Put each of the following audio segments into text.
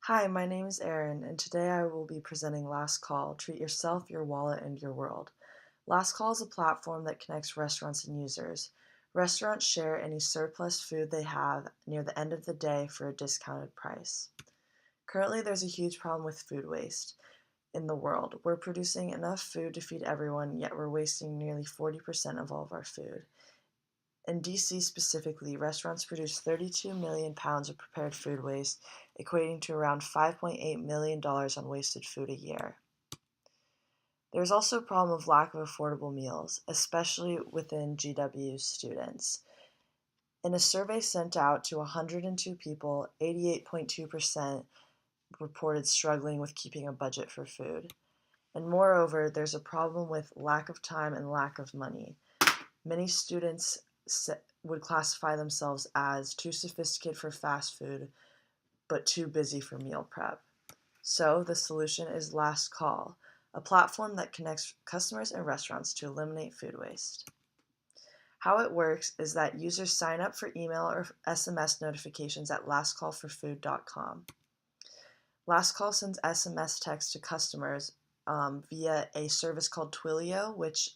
Hi, my name is Erin, and today I will be presenting Last Call: Treat Yourself, Your Wallet, and Your World. Last Call is a platform that connects restaurants and users. Restaurants share any surplus food they have near the end of the day for a discounted price. Currently, there's a huge problem with food waste in the world. We're producing enough food to feed everyone, yet we're wasting nearly 40% of all of our food. In DC specifically, restaurants produce 32 million pounds of prepared food waste, equating to around $5.8 million on wasted food a year. There is also a problem of lack of affordable meals, especially within GW students. In a survey sent out to 102 people, 88.2% reported struggling with keeping a budget for food. And moreover, there's a problem with lack of time and lack of money. Many students would classify themselves as too sophisticated for fast food, but too busy for meal prep. So the solution is Last Call, a platform that connects customers and restaurants to eliminate food waste. How it works is that users sign up for email or SMS notifications at lastcallforfood.com. Last Call sends SMS text to customers via a service called Twilio, which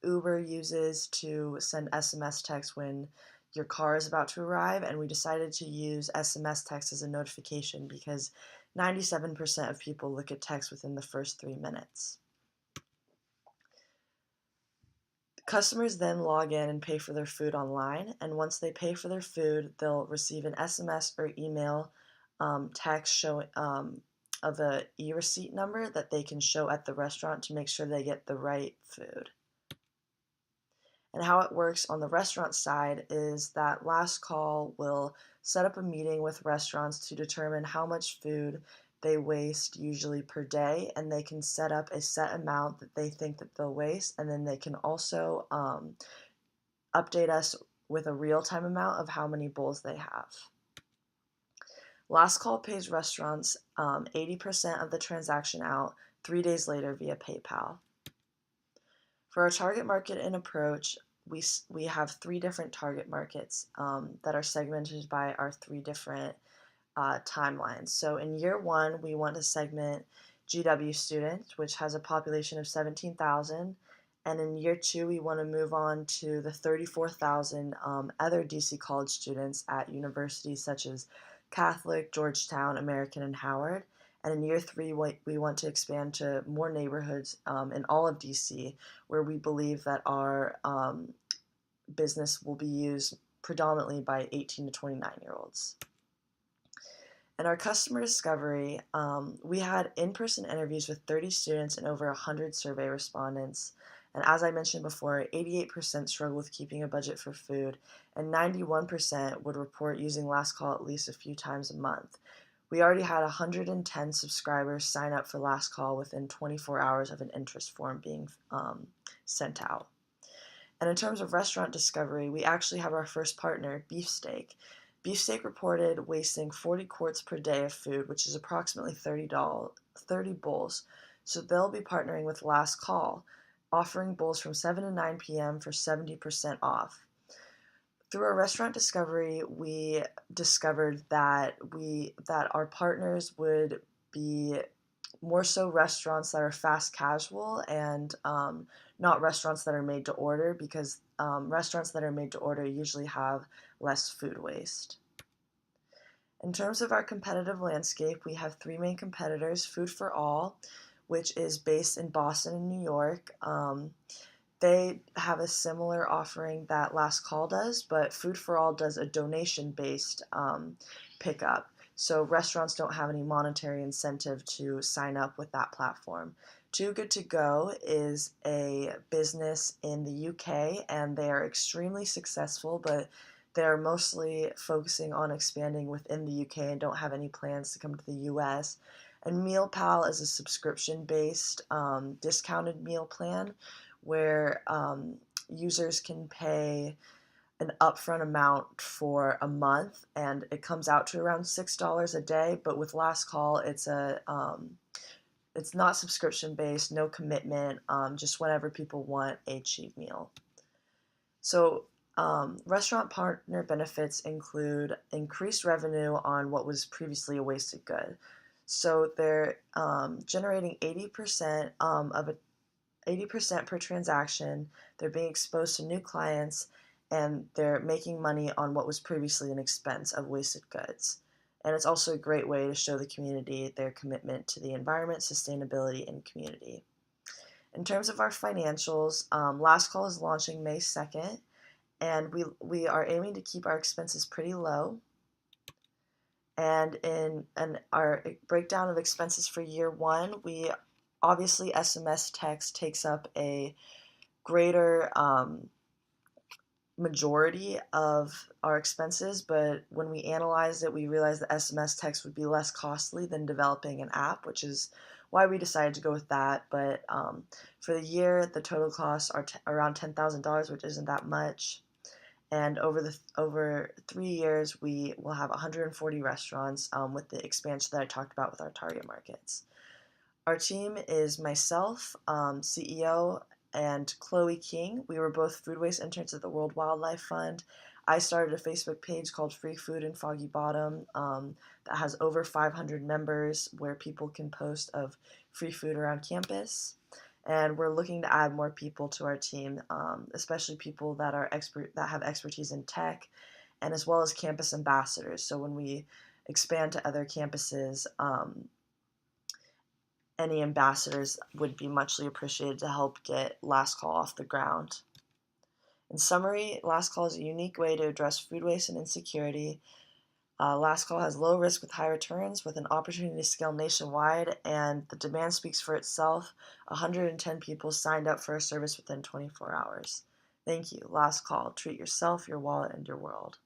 Uber uses to send SMS text when your car is about to arrive, and we decided to use SMS text as a notification because 97% of people look at text within the first 3 minutes. Customers then log in and pay for their food online, and once they pay for their food, they'll receive an SMS or email text showing of a e-receipt number that they can show at the restaurant to make sure they get the right food. And how it works on the restaurant side is that Last Call will set up a meeting with restaurants to determine how much food they waste usually per day, and they can set up a set amount that they think that they'll waste, and then they can also update us with a real-time amount of how many bowls they have. Last Call pays restaurants 80% of the transaction out 3 days later via PayPal. For our target market and approach, we have 3 different target markets that are segmented by our 3 different timelines. So in year 1, we want to segment GW students, which has a population of 17,000. And in year 2, we want to move on to the 34,000 other DC college students at universities such as Catholic, Georgetown, American, and Howard. And in year 3, we want to expand to more neighborhoods in all of DC where we believe that our business will be used predominantly by 18 to 29-year-olds. In our customer discovery, we had in-person interviews with 30 students and over 100 survey respondents. And as I mentioned before, 88% struggle with keeping a budget for food, and 91% would report using Last Call at least a few times a month. We already had 110 subscribers sign up for Last Call within 24 hours of an interest form being sent out. And in terms of restaurant discovery, we actually have our first partner, Beefsteak. Beefsteak reported wasting 40 quarts per day of food, which is approximately 30 bowls. So they'll be partnering with Last Call, offering bowls from 7 to 9 p.m. for 70% off. Through our restaurant discovery, we discovered that our partners would be more so restaurants that are fast casual and not restaurants that are made to order, because restaurants that are made to order usually have less food waste. In terms of our competitive landscape, we have 3 main competitors: Food for All, which is based in Boston and New York. They have a similar offering that Last Call does, but Food for All does a donation-based pickup. So restaurants don't have any monetary incentive to sign up with that platform. Too Good To Go is a business in the UK, and they are extremely successful, but they're mostly focusing on expanding within the UK and don't have any plans to come to the US. And MealPal is a subscription-based discounted meal plan where users can pay an upfront amount for a month, and it comes out to around $6 a day. But with Last Call, it's not subscription based, no commitment, just whenever people want a cheap meal. So Restaurant partner benefits include increased revenue on what was previously a wasted good. So they're generating 80% of a 80% per transaction. They're being exposed to new clients, and they're making money on what was previously an expense of wasted goods. And it's also a great way to show the community their commitment to the environment, sustainability, and community. In terms of our financials, Last Call is launching May 2nd, and we are aiming to keep our expenses pretty low. And in our breakdown of expenses for year one, we obviously SMS text takes up a greater majority of our expenses, but when we analyzed it, we realized that SMS text would be less costly than developing an app, which is why we decided to go with that. But for the year, the total costs are around $10,000, which isn't that much. And over 3 years, we will have 140 restaurants with the expansion that I talked about with our target markets. Our team is myself, CEO, and Chloe King. We were both food waste interns at the World Wildlife Fund. I started a Facebook page called Free Food in Foggy Bottom that has over 500 members where people can post of free food around campus. And we're looking to add more people to our team, especially people that have expertise in tech, and as well as campus ambassadors. So when we expand to other campuses, any ambassadors would be muchly appreciated to help get Last Call off the ground. In summary, Last Call is a unique way to address food waste and insecurity. Last Call has low risk with high returns, with an opportunity to scale nationwide, and the demand speaks for itself. 110 people signed up for a service within 24 hours. Thank you. Last Call. Treat yourself, your wallet, and your world.